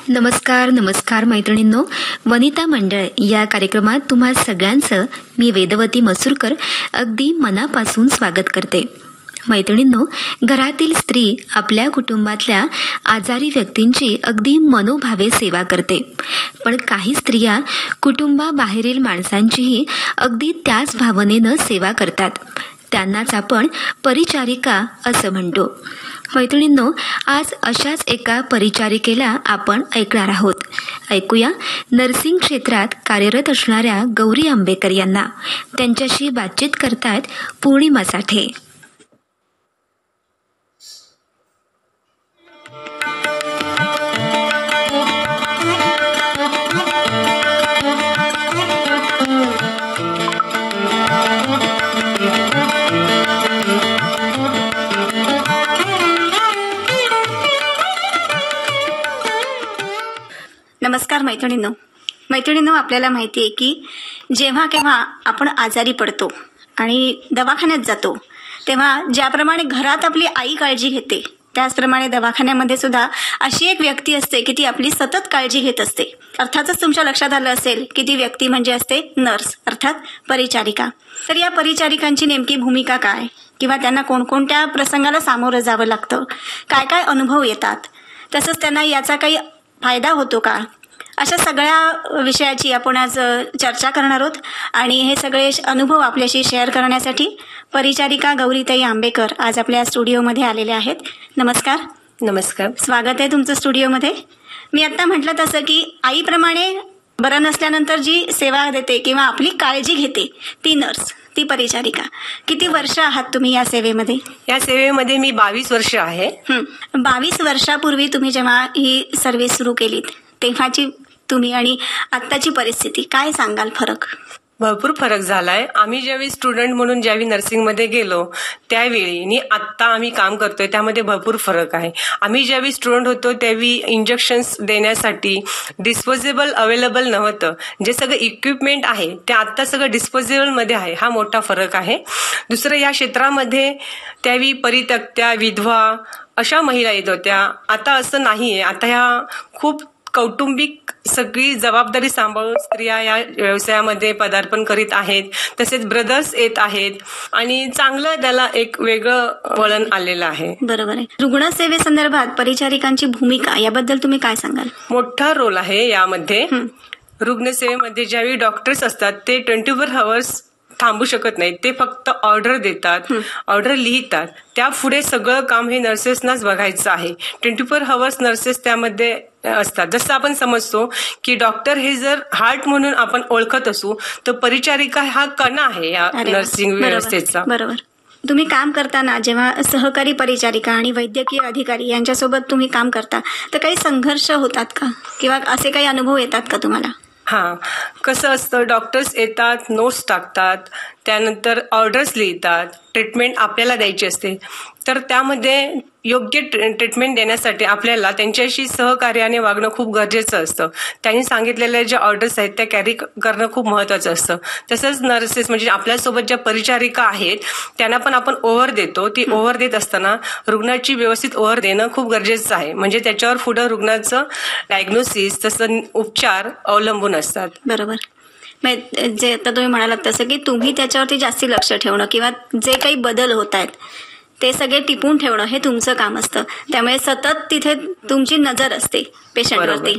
नमस्कार नमस्कार मैत्रिणींनो, वनिता मंडळ या कार्यक्रमात तुम्हा सगळ्यांचं मी वेदवती मसूरकर अगदी मनापासून स्वागत करते. मैत्रिणींनो, घरातील स्त्री आपल्या कुटुंबातल्या आजारी व्यक्तींची अगदी मनोभावे सेवा करते, पण काही स्त्रिया कुटुंबाबाहेरील माणसांचीही अगदी त्याच भावनेनं सेवा करतात. त्यांनाच आपण परिचारिका असं म्हणतो. मैत्रिणींनो, आज अशाच एका परिचारिकेला आपण ऐकणार आहोत. ऐकूया नर्सिंग क्षेत्रात कार्यरत असणाऱ्या गौरी आंबेकर यांना. त्यांच्याशी बातचीत करतायत पूर्णिमा साठे. नमस्कार मैत्रिणींनो, आपल्याला माहिती आहे की जेव्हा केव्हा आपण आजारी पडतो आणि दवाखान्यात जातो, तेव्हा ज्याप्रमाणे घरात आपली आई काळजी घेते, त्याचप्रमाणे दवाखान्यामध्ये सुद्धा अशी एक व्यक्ती असते की ती आपली सतत काळजी घेत असते. अर्थातच तुमच्या लक्षात आलं असेल की ती व्यक्ती म्हणजे असते नर्स, अर्थात परिचारिका. तर या परिचारिकांची नेमकी भूमिका काय, किंवा त्यांना कोणकोणत्या प्रसंगाला सामोरं जावं लागतं, काय काय अनुभव येतात, तसंच त्यांना याचा काही फायदा होतो का, अशा सगळ्या विषयाची आपण आज चर्चा करणार आहोत. आणि हे सगळे अनुभव आपल्याशी शेअर करण्यासाठी परिचारिका गौरीताई आंबेकर आज आपल्या स्टुडिओमध्ये आलेल्या आहेत. नमस्कार. नमस्कार. स्वागत आहे तुमचं स्टुडिओमध्ये. मी आत्ता म्हटलं तसं की आईप्रमाणे बरं नसल्यानंतर जी सेवा देते किंवा आपली काळजी घेते ती नर्स, ती परिचारिका. किती वर्ष आहात तुम्ही या सेवेमध्ये? या सेवेमध्ये मी 22 वर्ष आहे. 22 वर्षापूर्वी तुम्ही जेव्हा ही सर्व्हिस सुरू केलीत, तेव्हाची तुम्ही आणि आत्ताची परिस्थिती काय सांगाल? फरक भरपूर फरक झालाय. आम्ही ज्यावेळी स्टुडंट म्हणून ज्यावेळी नर्सिंगमध्ये गेलो त्यावेळी आणि आत्ता आम्ही काम करतोय त्यामध्ये भरपूर फरक आहे. आम्ही ज्यावेळी स्टुडंट होतो त्यावेळी इंजेक्शन्स देण्यासाठी डिस्पोजेबल अवेलेबल नव्हतं. जे सगळं इक्विपमेंट आहे ते आत्ता सगळं डिस्पोजेबलमध्ये आहे. हा मोठा फरक आहे. दुसरं, या क्षेत्रामध्ये त्यावेळी परित्यक्त्या, विधवा अशा महिला येत होत्या. आता असं नाहीये. आता ह्या खूप कौटुंबिक सगळी जबाबदारी सांभाळून स्त्रिया या व्यवसायामध्ये पदार्पण करीत आहेत. तसेच ब्रदर्स येत आहेत आणि चांगलं त्याला एक वेगळं वळण आलेलं आहे. बरोबर आहे. रुग्णसेवेसंदर्भात परिचारिकांची भूमिका याबद्दल तुम्ही काय सांगाल? मोठा रोल आहे यामध्ये. रुग्णसेवेमध्ये ज्यावेळी डॉक्टर्स असतात ते 24 आवर्स थांबू शकत नाहीत. ते फक्त ऑर्डर देतात, ऑर्डर लिहितात. त्यापुढे सगळं काम हे नर्सेसनाच बघायचं आहे. 24 आवर्स नर्सेस त्यामध्ये असतात. जसं आपण समजतो की डॉक्टर हे जर हार्ट म्हणून आपण ओळखत असू, तर परिचारिका हा कणा आहे या नर्सिंग व्यवस्थेचा. बरोबर. तुम्ही काम करताना जेव्हा सहकारी परिचारिका आणि वैद्यकीय अधिकारी यांच्यासोबत तुम्ही काम करता, तर काही संघर्ष होतात का, किंवा असे काही अनुभव येतात का तुम्हाला? कसं असतं, डॉक्टर्स येतात, नोट्स टाकतात, त्यानंतर ऑर्डर्स लिहितात, ट्रीटमेंट आपल्याला द्यायची असते. तर त्यामध्ये योग्य ट्रीटमेंट देण्यासाठी आपल्याला त्यांच्याशी सहकार्याने वागणं खूप गरजेचं असतं. त्यांनी सांगितलेल्या ज्या ऑर्डर्स आहेत त्या कॅरी करणं खूप महत्त्वाचं असतं. तसंच नर्सेस म्हणजे आपल्यासोबत ज्या परिचारिका आहेत त्यांना पण आपण ओव्हर देतो. ती ओव्हर देत असताना रुग्णाची व्यवस्थित ओव्हर देणं खूप गरजेचं आहे. म्हणजे त्याच्यावर पुढं रुग्णाचं डायग्नोसिस तसं उपचार अवलंबून असतात. बरोबर. जे आता तुम्ही म्हणालात तसं की तुम्ही त्याच्यावरती जास्ती लक्ष ठेवणं किंवा जे काही बदल होत आहेत ते सगळे टिपून ठेवणं हे तुमचं काम असतं. त्यामुळे सतत तिथे तुमची नजर असते पेशंटवरती.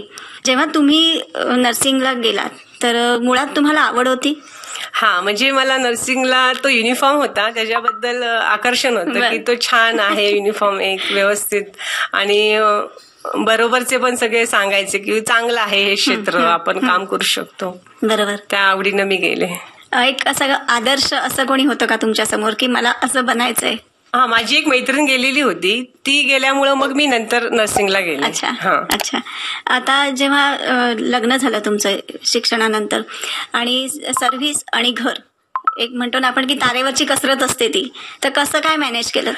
जेव्हा तुम्ही नर्सिंगला गेलात तर मुळात तुम्हाला आवड होती? म्हणजे मला नर्सिंगला तो युनिफॉर्म होता त्याच्याबद्दल आकर्षण होतं की तो छान आहे युनिफॉर्म, एक व्यवस्थित, आणि बरोबरचे पण सगळे सांगायचे की चांगलं आहे हे क्षेत्र, आपण काम करू शकतो. बरोबर. त्या आवडीनं मी गेले. एक असं आदर्श असं कोणी होतं का तुमच्या समोर की मला असं बनायचंय? माझी एक मैत्रीण गेलेली होती. ती गेल्यामुळं मग मी नंतर नर्सिंगला गेले. अच्छा. आता जेव्हा लग्न झालं तुमचं शिक्षणानंतर आणि सर्व्हिस आणि घर एक म्हणतो ना आपण की तारेवरची कसरत असते ती, तर कसं काय मॅनेज केलं?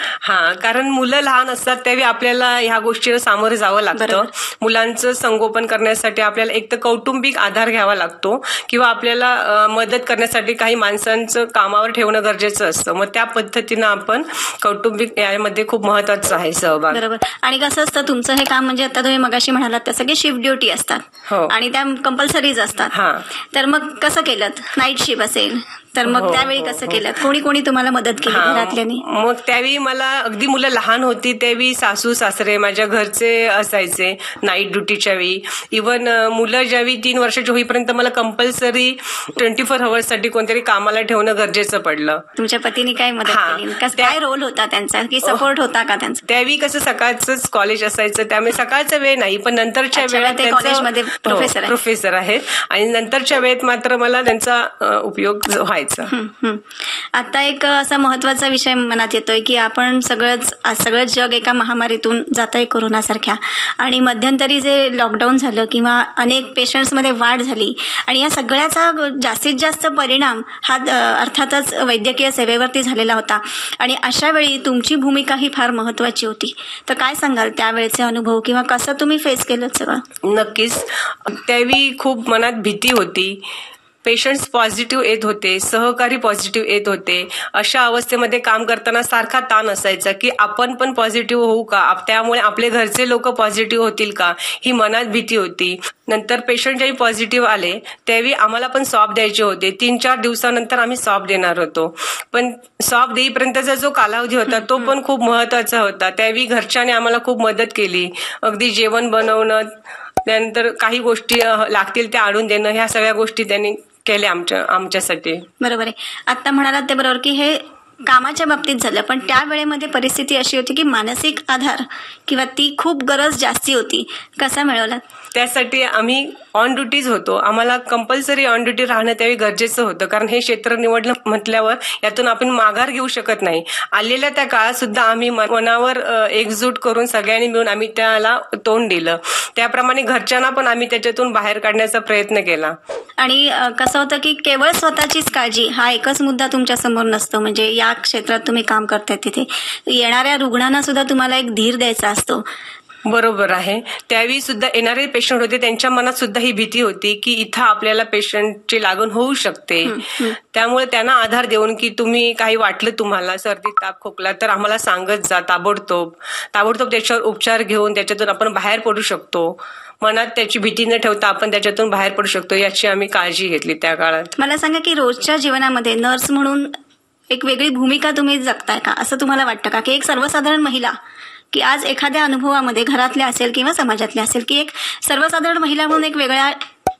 कारण मुलं लहान असतात त्यावेळी आपल्याला ह्या गोष्टीला सामोरं जावं लागतं. बरोबर. मुलांचं संगोपन करण्यासाठी आपल्याला एक तर कौटुंबिक आधार घ्यावा लागतो किंवा आपल्याला मदत करण्यासाठी काही माणसांचं कामावर ठेवणं गरजेचं असतं. मग त्या पद्धतीनं आपण कौटुंबिक यामध्ये खूप महत्वाचं आहे सहभाग. बरोबर. आणि कसं असतं तुमचं हे काम, म्हणजे आता तुम्ही मगाशी म्हणालात त्या सगळे शिफ्ट ड्युटी असतात हो. आणि त्या कंपल्सरीज असतात. तर मग कसं केलं? नाईट शिफ्ट असेल तर मग हो, त्यावेळी हो, कसं हो. केलं? कोणी तुम्हाला मदत केली घरातल्यानी? मग त्यावेळी मला अगदी मुलं लहान होती त्यावेळी सासू सासरे माझ्या घरचे असायचे नाईट ड्युटीच्या वेळी. इव्हन मुलं ज्यावेळी 3 वर्षाची होईपर्यंत मला कंपल्सरी 24 अवर्ससाठी कोणतरी कामाला ठेवणं गरजेचं पडलं. तुमच्या पतीने काय मदत केली? काय रोल होता त्यांचा, की सपोर्ट होता का त्यांचा? त्यावेळी कसं सकाळचंच कॉलेज असायचं त्यामुळे सकाळचा वेळ नाही, पण नंतरच्या वेळेत ते कॉलेजमध्ये प्रोफेसर आहेत आणि नंतरच्या वेळेत मात्र मला त्यांचा उपयोग व्हायचा. आता एक असा महत्वाचा विषय मनात येतोय की आपण सगळं जग एका महामारीतून जात आहे कोरोनासारख्या, आणि मध्यंतरी जे लॉकडाऊन झालं किंवा अनेक पेशंट्समध्ये वाढ झाली आणि या सगळ्याचा जास्तीत जास्त परिणाम हा अर्थातच वैद्यकीय सेवेवरती झालेला होता. आणि अशा वेळी तुमची भूमिका ही फार महत्वाची होती. तर काय सांगाल त्यावेळेचे अनुभव किंवा कसं तुम्ही फेस केलं सगळं? नक्कीच. त्यावेळी खूप मनात भीती होती. पेशंट्स पॉझिटिव्ह येत होते, सहकारी पॉझिटिव्ह येत होते. अशा अवस्थेमध्ये काम करताना सारखा ताण असायचा की आपण पण पॉझिटिव्ह होऊ का, त्यामुळे आपले घरचे लोक पॉझिटिव्ह होतील का, ही मनात भीती होती. नंतर पेशंट जेव्हा पॉझिटिव्ह आले त्यावेळी आम्हाला पण स्वॅब द्यायचे होते. 3-4 दिवसानंतर आम्ही स्वॅब देणार होतो. पण स्वॅब देईपर्यंतचा जो कालावधी होता तो पण खूप महत्वाचा होता. त्यावेळी घरच्याने आम्हाला खूप मदत केली. अगदी जेवण बनवणं, त्यानंतर काही गोष्टी लागतील त्या आणून देणं, ह्या सगळ्या गोष्टी त्यांनी केल्या आमच्यासाठी. बरोबर आहे. आता म्हणालात ते बरोबर की हे कामाच्या बाबतीत झालं, पण त्या वेळेमध्ये परिस्थिती अशी होती की मानसिक आधार किंवा ती खूप गरज जास्ती होती. कसा मिळवला? त्यासाठी आम्ही ऑन ड्युटीज होतो. आम्हाला कंपल्सरी ऑन ड्युटी राहणं त्यावेळी गरजेचं होतं, कारण हे क्षेत्र निवडलं म्हटल्यावर यातून आपण माघार घेऊ शकत नाही. आलेल्या त्या काळात सुद्धा आम्ही मनावर एकजूट करून सगळ्यांनी मिळून आम्ही त्याला तोंड दिलं. त्याप्रमाणे घरच्यांना पण आम्ही त्याच्यातून बाहेर काढण्याचा प्रयत्न केला. आणि कसं होतं की केवळ स्वतःचीच काळजी हा एकच मुद्दा तुमच्या समोर नसतो. म्हणजे या क्षेत्रात तुम्ही काम करताय तिथे येणाऱ्या रुग्णांना सुद्धा तुम्हाला एक धीर द्यायचा असतो. बरोबर आहे. त्यावेळी सुद्धा येणारे पेशंट होते त्यांच्या मनात सुद्धा ही भीती होती की इथं आपल्याला पेशंटची लागण होऊ शकते. त्यामुळे त्यांना आधार देऊन की तुम्ही काही वाटलं तुम्हाला सर्दी ताप खोकला तर आम्हाला सांगत जा, ताबडतोब त्याच्यावर उपचार घेऊन त्याच्यातून आपण बाहेर पडू शकतो. मनात त्याची भीती न ठेवता आपण त्याच्यातून बाहेर पडू शकतो याची आम्ही काळजी घेतली त्या काळात. मला सांगा की रोजच्या जीवनामध्ये नर्स म्हणून एक वेगळी भूमिका तुम्ही जगताय का, असं तुम्हाला वाटतं का? की एक सर्वसाधारण महिला की आज एखाद्या अनुभवामध्ये घरातल्या असेल किंवा समाजातल्या असेल की एक सर्वसाधारण महिला म्हणून एक वेगळ्या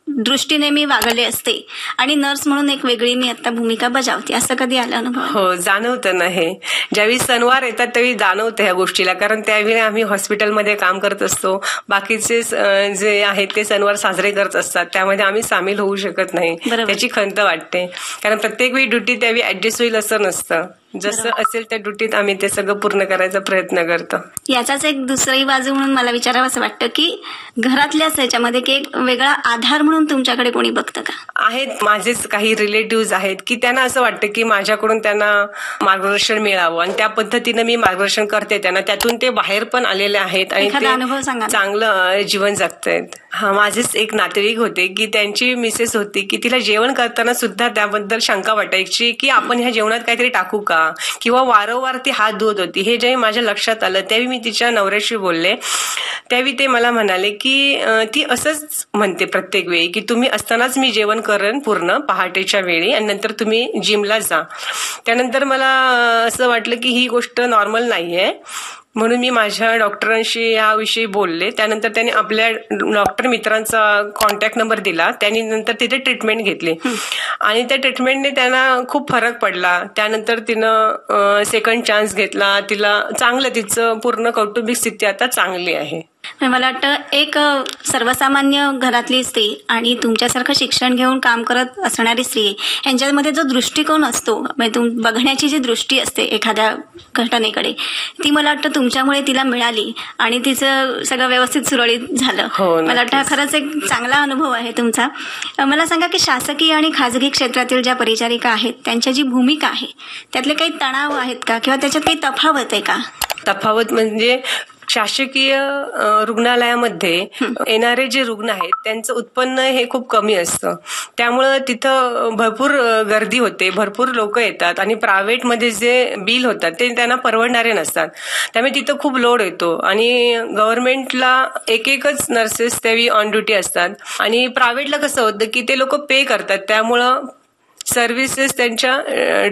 दृष्टीने मी वागले असते आणि नर्स म्हणून एक वेगळी मी आता भूमिका बजावते, असं कधी आलं अनुभव? हो, जाणवतं ना. हे ज्यावेळी सणवार येतात त्यावेळी जाणवतं ह्या गोष्टीला, कारण त्यावेळी आम्ही हॉस्पिटलमध्ये काम करत असतो. बाकीचे जे आहेत ते सणवार साजरे करत असतात, त्यामध्ये आम्ही सामील होऊ शकत नाही. त्याची खंत वाटते, कारण प्रत्येक वेळी ड्युटी त्यावेळी ऍडजस्ट होईल असं नसतं. जसं असेल त्या ड्युटीत आम्ही ते सगळं पूर्ण करायचा प्रयत्न करतो. याचाच एक दुसरी बाजू म्हणून मला विचारावं असं वाटतं की घरातल्याच ह्याच्यामध्ये की एक वेगळा आधार म्हणून तुमच्याकडे कोणी बघतं का? आहेत माझेच काही रिलेटिव्ह आहेत की त्यांना असं वाटतं की माझ्याकडून त्यांना मार्गदर्शन मिळावं आणि त्या पद्धतीनं मी मार्गदर्शन करते त्यांना. त्यातून ते बाहेर पण आलेले आहेत आणि अनुभव सांगा. चांगलं जीवन जगतायत. माझेच एक नातेवाईक होते की त्यांची मिसेस होती की तिला जेवण करताना सुद्धा त्याबद्दल शंका वाटायची की आपण ह्या जेवणात काहीतरी टाकू का, किंवा वारंवार ती हात धुवत होती. हे जेव्हा माझ्या लक्षात आलं त्यावेळी मी तिच्या नवऱ्याशी बोलले. त्यावेळी ते मला म्हणाले की ती असंच म्हणते प्रत्येक वेळी की तुम्ही असतानाच मी जेवण करेन पूर्ण पहाटेच्या वेळी आणि नंतर तुम्ही जिमला जा. त्यानंतर मला असं वाटलं की ही गोष्ट नॉर्मल नाहीये, म्हणून मी माझ्या डॉक्टरांशी याविषयी बोलले. त्यानंतर त्यांनी आपल्या डॉक्टर मित्रांचा कॉन्टॅक्ट नंबर दिला. त्यांनी नंतर तिथे ट्रीटमेंट घेतली आणि त्या ट्रीटमेंटने त्यांना खूप फरक पडला. त्यानंतर तिनं सेकंड चान्स घेतला. तिला चांगलं, तिचं पूर्ण कौटुंबिक स्थिती आता चांगली आहे. मला वाटतं एक सर्वसामान्य घरातली स्त्री आणि तुमच्यासारखं शिक्षण घेऊन काम करत असणारी स्त्री यांच्यामध्ये जो दृष्टिकोन असतो, म्हणजे बघण्याची जी दृष्टी असते एखाद्या घटनेकडे, ती मला वाटतं तुमच्यामुळे तिला मिळाली आणि तिचं सगळं व्यवस्थित सुरळीत झालं. मला वाटतं हा खरंच एक चांगला अनुभव आहे तुमचा. मला सांगा की शासकीय आणि खाजगी क्षेत्रातील ज्या परिचारिका आहेत त्यांच्या जी भूमिका आहे त्यातले काही तणाव आहेत का, किंवा त्याच्यात काही तफावत आहे का? तफावत म्हणजे शासकीय रुग्णालयामध्ये येणारे जे रुग्ण आहेत त्यांचं उत्पन्न हे खूप कमी असतं, त्यामुळं तिथं भरपूर गर्दी होते, भरपूर लोक येतात आणि प्रायव्हेटमध्ये जे बिल होतात ते त्यांना परवडणारे नसतात. त्यामुळे तिथं खूप लोड येतो आणि गव्हर्नमेंटला एकच नर्सेस त्यावेळी ऑन ड्युटी असतात आणि प्रायव्हेटला कसं होतं की ते लोक पे करतात, त्यामुळं सर्व्हिसेस त्यांच्या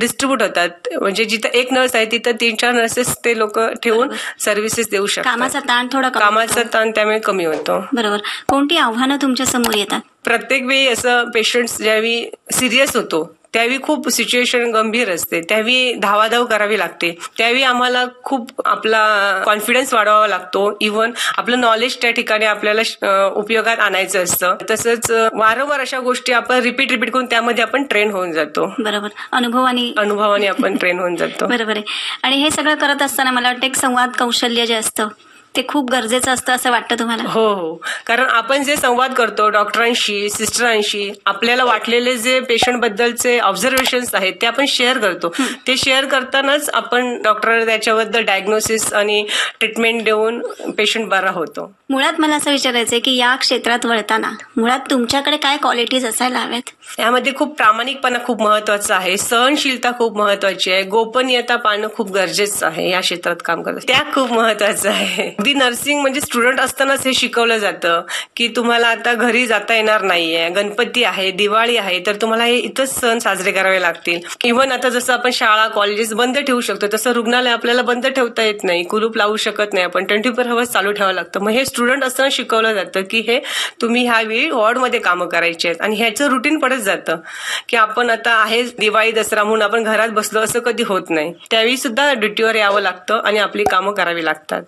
डिस्ट्रीब्यूट होतात. म्हणजे जिथं एक नर्स आहे तिथं 3-4 नर्सेस ते लोक ठेवून सर्व्हिसेस देऊ शकतात. कामाचा ताण थोडा कामाचा ताण त्यामुळे कमी होतो. बरोबर. कोणती आव्हानं तुमच्या समोर येतात? प्रत्येक वेळी असं पेशंट्स ज्यावेळी सिरियस होतो त्यावेळी खूप सिच्युएशन गंभीर असते, त्यावेळी धावाधाव करावी लागते, त्यावेळी आम्हाला खूप आपला कॉन्फिडन्स वाढवावा लागतो. इव्हन आपलं नॉलेज त्या ठिकाणी आपल्याला उपयोगात आणायचं असतं. तसंच वारंवार अशा गोष्टी आपण रिपीट करून त्यामध्ये आपण ट्रेन होऊन जातो. बरोबर. अनुभवाने आपण ट्रेन होऊन जातो. बरोबर आहे. आणि हे सगळं करत असताना मला वाटतं एक संवाद कौशल्य जे असतं ते खूप गरजेचं असतं असं वाटतं तुम्हाला? हो. कारण आपण जे संवाद करतो डॉक्टरांशी, सिस्टरांशी, आपल्याला वाटलेले जे पेशंट बद्दलचे ऑब्झर्वेशन्स आहेत ते आपण शेअर करतो. ते शेअर करतानाच आपण डॉक्टर त्याच्याबद्दल डायग्नोसिस आणि ट्रीटमेंट देऊन पेशंट बरा होतो. मुळात मला असं विचारायचंय की या क्षेत्रात वळताना मुळात तुमच्याकडे काय क्वालिटीज असायला हव्यात? यामध्ये खूप प्रामाणिकपणा खूप महत्वाचा आहे, सहनशीलता खूप महत्वाची आहे, गोपनीयता पाळणं खूप गरजेचं आहे. या क्षेत्रात काम करणं त्या खूप महत्वाचं आहे. अगदी नर्सिंग म्हणजे स्टुडंट असतानाच हे शिकवलं जातं की तुम्हाला आता घरी जाता येणार नाहीये, गणपती आहे, दिवाळी आहे, तर तुम्हाला हे इथंच सण साजरे करावे लागतील. इव्हन आता जसं आपण शाळा कॉलेजेस बंद ठेवू शकतो तसं रुग्णालय आपल्याला बंद ठेवता येत नाही, कुलूप लावू शकत नाही आपण, 24 hours चालू ठेवावं लागतं. मग हे स्टुडंट असताना शिकवलं जातं की हे तुम्ही ह्या वेळी वॉर्डमध्ये कामं करायची आहेत आणि ह्याचं रुटीन पडत जातं की आपण आता आहे दिवाळी दसरा म्हणून आपण घरात बसलो असं कधी होत नाही. त्यावेळी सुद्धा ड्युटीवर यावं लागतं आणि आपली कामं करावी लागतात.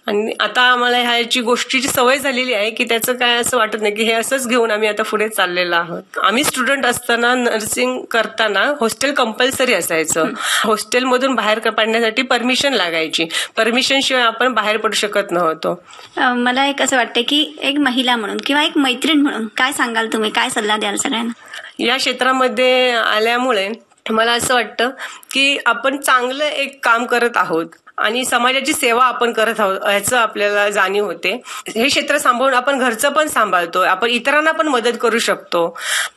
आणि आता आम्हाला ह्याची गोष्टीची सवय झालेली आहे की त्याचं काय असं वाटत नाही की हे असंच घेऊन आम्ही आता पुढे चाललेलो आहोत. आम्ही स्टुडंट असताना नर्सिंग करताना हॉस्टेल कंपल्सरी असायचं. हॉस्टेलमधून बाहेर पडण्यासाठी परमिशन लागायची, परमिशन शिवाय आपण बाहेर पडू शकत नव्हतो. मला एक असं वाटतं की एक महिला म्हणून किंवा एक मैत्रीण म्हणून काय सांगाल तुम्ही, काय सल्ला द्याल सगळ्यांना? या क्षेत्रामध्ये आल्यामुळे मला असं वाटतं की आपण चांगलं एक काम करत आहोत आणि समाजाची सेवा आपण करत आहोत याचं आपल्याला जाणीव होते. हे क्षेत्र सांभाळून आपण घरचं पण सांभाळतो, आपण इतरांना पण मदत करू शकतो.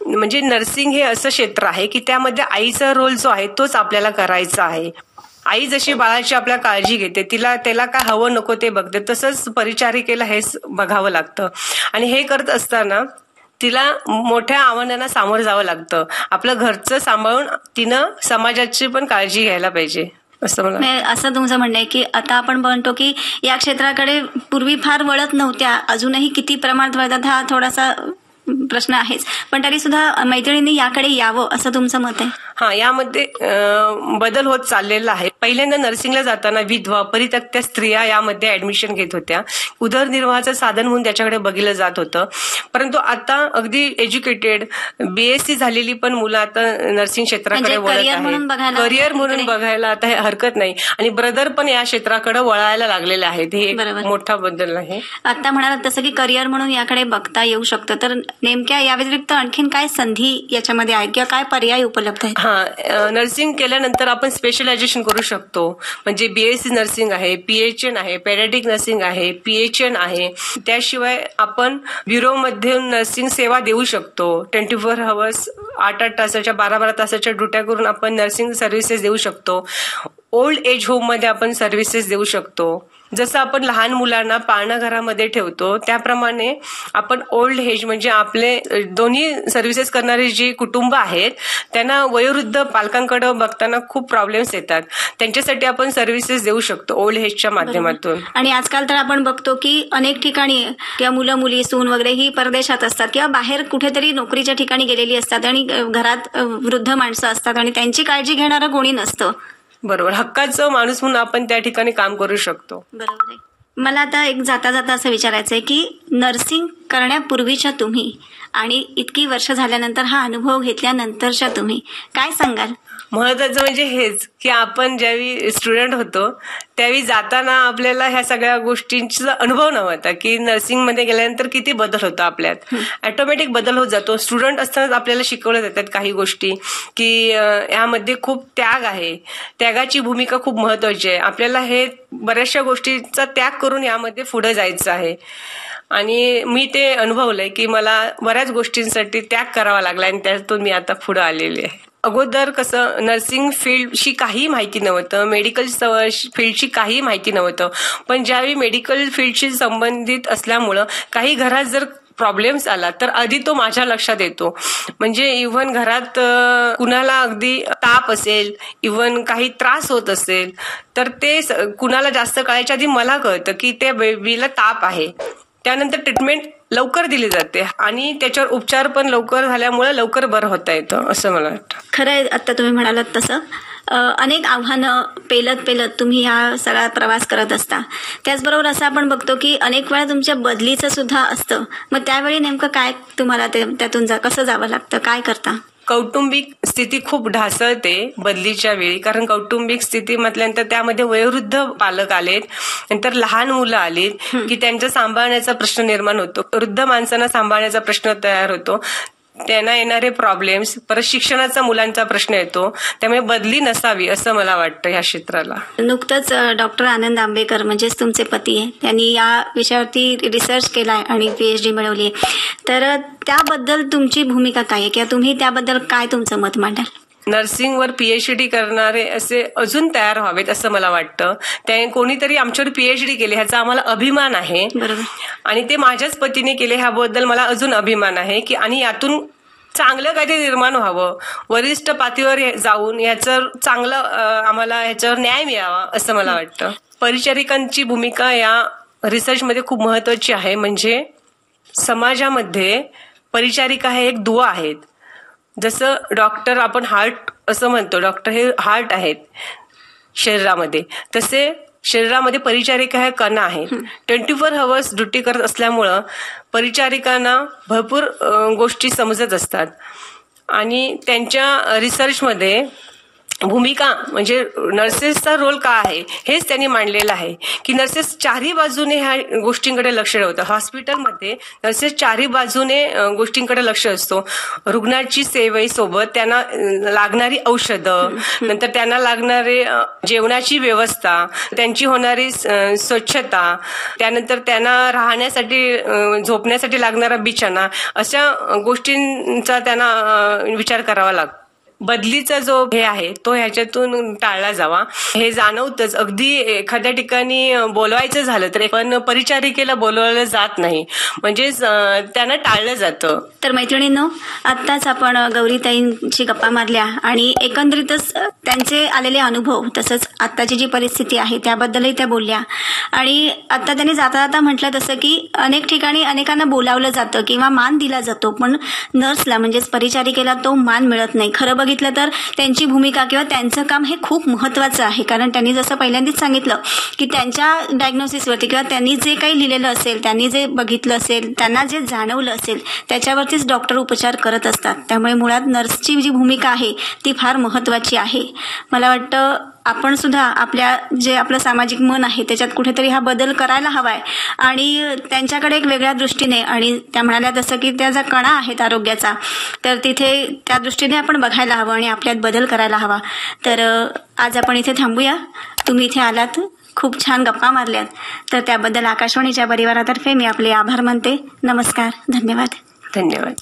म्हणजे नर्सिंग हे असं क्षेत्र आहे की त्यामध्ये आईचा रोल जो आहे तोच आपल्याला करायचा आहे. आई जशी बाळाची आपल्या काळजी घेते, त्याला काय हवं नको ते बघते, तसंच परिचारिकेला हेच बघावं लागतं. आणि हे करत असताना तिला मोठ्या आव्हानांना सामोरं जावं लागतं. आपलं घरचं सांभाळून तिनं समाजाची पण काळजी घ्यायला पाहिजे असं तुमचं म्हणणं आहे की आता आपण म्हणतो की या क्षेत्राकडे पूर्वी फार वळत नव्हत्या, अजूनही किती प्रमाणात वळतात हा थोडासा प्रश्न आहेच, पण तरी सुद्धा मैत्रिणींनी याकडे यावं असं तुमचं मत आहे? हा, यामध्ये बदल होत चाललेला आहे. पहिल्यांदा नर्सिंगला जाताना विधवा परित्यक्त्या स्त्रिया यामध्ये ऍडमिशन घेत होत्या, उदरनिर्वाहाचं साधन म्हणून त्याच्याकडे बघितलं जात होतं. परंतु आता अगदी एज्युकेटेड BSc झालेली पण मुलं आता नर्सिंग क्षेत्राकडे वळत आहे. करिअर म्हणून बघायला आता हरकत नाही आणि ब्रदर पण या क्षेत्राकडे वळायला लागलेले आहेत. हे मोठा बदल आहे. आता म्हणालात तसं की करिअर म्हणून याकडे बघता येऊ शकतं, तर नेमक्या या व्यतिरिक्त आणखीन काय संधी याच्यामध्ये आहे किंवा काय पर्याय उपलब्ध आहेत? नर्सिंग केल्यानंतर आपण स्पेशलायझेशन करू शकतो. म्हणजे BSc नर्सिंग आहे, PHN आहे, पेडियाट्रिक नर्सिंग आहे, PHN आहे. त्याशिवाय आपण ब्युरोमध्ये नर्सिंग सेवा देऊ शकतो. 24 hours 8-8 तासाच्या 12-12 तासाच्या ड्युट्या करून आपण नर्सिंग सर्व्हिसेस देऊ शकतो. ओल्ड एज होममध्ये आपण सर्व्हिसेस देऊ शकतो. जसं आपण लहान मुलांना पाळणा घरामध्ये ठेवतो त्याप्रमाणे आपण ओल्ड एज म्हणजे आपले दोन्ही सर्व्हिसेस करणारे जी कुटुंब आहेत त्यांना वयोवृद्ध पालकांकडे बघताना खूप प्रॉब्लेम्स येतात, त्यांच्यासाठी आपण सर्व्हिसेस देऊ शकतो ओल्ड एजच्या माध्यमातून. आणि आजकाल तर आपण बघतो की अनेक ठिकाणी किंवा मुलं मुली सून वगैरे ही परदेशात असतात किंवा बाहेर कुठेतरी नोकरीच्या ठिकाणी गेलेली असतात आणि घरात वृद्ध माणसं असतात आणि त्यांची काळजी घेणारं कोणी नसतं. बरोबर, हक्काचं माणूस म्हणून आपण त्या ठिकाणी काम करू शकतो. बरोबर आहे. मला आता एक जाता जाता असं विचारायचं आहे की नर्सिंग करण्यापूर्वीच्या तुम्ही आणि इतकी वर्ष झाल्यानंतर हा अनुभव घेतल्यानंतरच्या तुम्ही काय सांगाल? महत्वाचं म्हणजे हेच की आपण ज्यावेळी स्टुडंट होतो त्यावेळी जाताना आपल्याला ह्या सगळ्या गोष्टींचा अनुभव नव्हता की नर्सिंगमध्ये गेल्यानंतर किती बदल होतो आपल्यात. ऑटोमॅटिक बदल होत जातो. स्टुडंट असतानाच आपल्याला शिकवल्या जातात काही गोष्टी की यामध्ये खूप त्याग आहे. त्यागाची भूमिका खूप महत्वाची आहे. आपल्याला हे बऱ्याचशा गोष्टींचा त्याग करून यामध्ये पुढे जायचं आहे. आणि मी ते अनुभवलंय की मला बऱ्याच गोष्टींसाठी त्याग करावा लागला आणि त्यातून मी आता पुढे आलेली आहे. अगोदर कसं नर्सिंग फील्डची काही माहिती नव्हतं, मेडिकल फील्डची काही माहिती नव्हतं. पण ज्यावेळी मेडिकल फील्डशी संबंधित असल्यामुळं काही घरात जर प्रॉब्लेम्स आला तर आधी तो माझ्या लक्षात येतो. म्हणजे इव्हन घरात कुणाला अगदी ताप असेल, इव्हन काही त्रास होत असेल तर ते कुणाला जास्त कळायच्या आधी मला कळतं की त्या बेबीला ताप आहे. त्यानंतर ट्रीटमेंट लवकर दिली जाते आणि त्याच्यावर उपचार पण लवकर झाल्यामुळे लवकर बरं होता येतं असं मला वाटतं. खरं आहे, आत्ता तुम्ही म्हणालात तसं अनेक आव्हानं पेलत तुम्ही हा सगळा प्रवास करत असता. त्याचबरोबर असं आपण बघतो की अनेक वेळा तुमच्या बदलीचं सुद्धा असतं. मग त्यावेळी नेमकं काय तुम्हाला त्यातून कसं जावं लागतं, काय करता? कौटुंबिक स्थिती खूप ढासळते बदलीच्या वेळी. कारण कौटुंबिक स्थिती म्हटल्यानंतर त्यामध्ये वयोवृद्ध पालक आलेत, नंतर लहान मुलं आलीत की त्यांच्या सांभाळण्याचा प्रश्न निर्माण होतो. वृद्ध माणसांना सांभाळण्याचा प्रश्न तयार होतो. त्यांना येणारे प्रॉब्लेम्स, परत शिक्षणाचा मुलांचा प्रश्न येतो. त्यामुळे बदली नसावी असं मला वाटतं या क्षेत्राला. नुकतंच डॉक्टर आनंद आंबेकर म्हणजेच तुमचे पती आहे, त्यांनी या विषयावरती रिसर्च केलाय आणि PhD मिळवली आहे. तर त्याबद्दल तुमची भूमिका काय आहे किंवा तुम्ही त्याबद्दल काय तुमचं मत मांडाल? नर्सिंगवर PhD करणारे असे अजून तयार व्हावेत असं मला वाटतं. त्या कोणीतरी आमच्यावर PhD केले ह्याचा आम्हाला अभिमान आहे. बरोबर. आणि ते माझ्याच पतीने केले ह्याबद्दल मला अजून अभिमान आहे की आणि यातून चांगलं काहीतरी निर्माण व्हावं, वरिष्ठ पातळीवर जाऊन ह्याचं चांगलं आम्हाला ह्याच्यावर न्याय मिळावा असं मला वाटतं. परिचारिकांची भूमिका या रिसर्चमध्ये खूप महत्वाची आहे. म्हणजे समाजामध्ये परिचारिका हे एक दुवा आहेत. जसं डॉक्टर आपण हार्ट असं म्हणतो, डॉक्टर हे हार्ट आहेत शरीरामध्ये, तसे शरीरामध्ये परिचारिका हे कणा आहेत. 24 आवर्स ड्युटी करत असल्यामुळं परिचारिकांना भरपूर गोष्टी समजत असतात. आणि त्यांच्या रिसर्चमध्ये भूमिका म्हणजे नर्सेसचा रोल काय आहे हेच त्यांनी मांडलेलं आहे की नर्सेस चारही बाजूने ह्या गोष्टींकडे लक्ष ठेवतात. हॉस्पिटलमध्ये नर्सेस चारही बाजूने गोष्टींकडे लक्ष असतो. रुग्णाची सेवेसोबत त्यांना लागणारी औषधं, नंतर त्यांना लागणारे जेवणाची व्यवस्था, त्यांची होणारी स्वच्छता, त्यानंतर त्यांना राहण्यासाठी झोपण्यासाठी लागणारा बिछाना, अशा गोष्टींचा त्यांना विचार करावा लागतो. बदलीचा जो हे आहे तो ह्याच्यातून टाळला जावा हे जाणवतच. अगदी एखाद्या ठिकाणी बोलवायचं झालं तर पण परिचारिकेला बोलवलं जात नाही, म्हणजे त्यांना टाळलं जातं. तर मैत्रिणींनो, आत्ताच आपण गौरीताईंची गप्पा मारल्या आणि एकंदरीतच त्यांचे आलेले अनुभव तसंच आत्ताची जी परिस्थिती आहे त्याबद्दलही त्या बोलल्या. आणि आत्ता त्यांनी जाता जाता म्हटलं तसं की अनेक ठिकाणी अनेकांना बोलावलं जातं किंवा मान दिला जातो, पण नर्सला म्हणजेच परिचारिकेला तो मान मिळत नाही. खरं बघितलं तर त्यांची भूमिका किंवा त्यांचं काम हे खूप महत्त्वाचं आहे. कारण त्यांनी जसं पहिल्यांदाच सांगितलं की त्यांच्या डायग्नोसिसवरती किंवा त्यांनी जे काही लिहिलेलं असेल, त्यांनी जे बघितलं असेल, त्यांना जे जाणवलं असेल त्याच्यावरतीच डॉक्टर उपचार करत असतात. त्यामुळे मुळात नर्सची जी भूमिका आहे ती फार महत्त्वाची आहे. मला वाटतं आपण सुद्धा आपलं सामाजिक मन आहे त्याच्यात कुठेतरी हा बदल करायला हवा आहे आणि त्यांच्याकडे एक वेगळ्या दृष्टीने, आणि त्या म्हणाल्या तसं की त्या ज्या कणा आहेत आरोग्याचा, तर तिथे त्या दृष्टीने आपण बघायला हवं आणि आपल्यात बदल करायला हवा. तर आज आपण इथे थांबूया. तुम्ही इथे आलात, खूप छान गप्पा मारल्यात, तर त्याबद्दल आकाशवाणीच्या परिवारातर्फे मी आपले आभार मानते. नमस्कार, धन्यवाद. धन्यवाद.